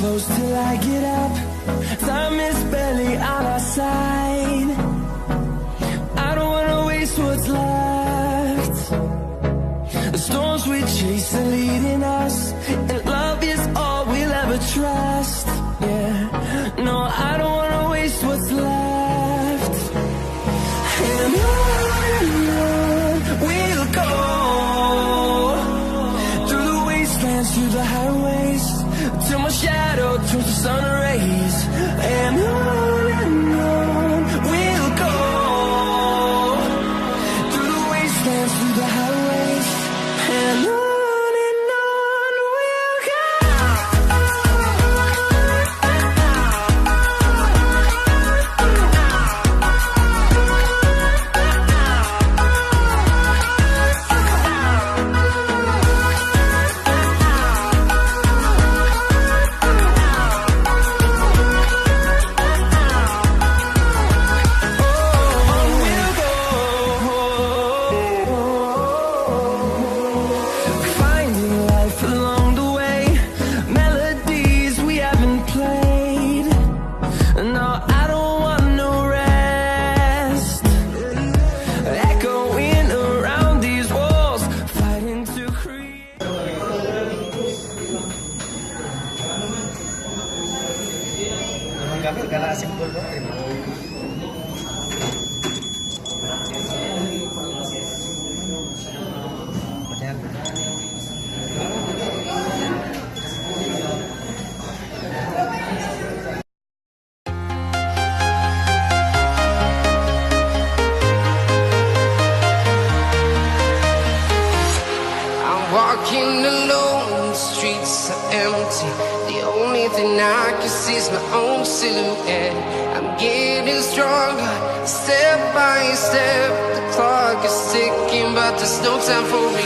close till I get up. Time is barely on our side. I don't wanna waste what's left. The storms we chase are leading us, and love is all we'll ever trust. Yeah, no, I don't wanna waste what's left. And on we'll go, through the wastelands, through the highways, till my shadow turns to sun rays. And on we'll go, through the wastelands, through the highways, and on we'll go. Walking alone, the streets are empty. The only thing I can see is my own silhouette. I'm getting stronger, step by step. The clock is ticking, but there's no time for me.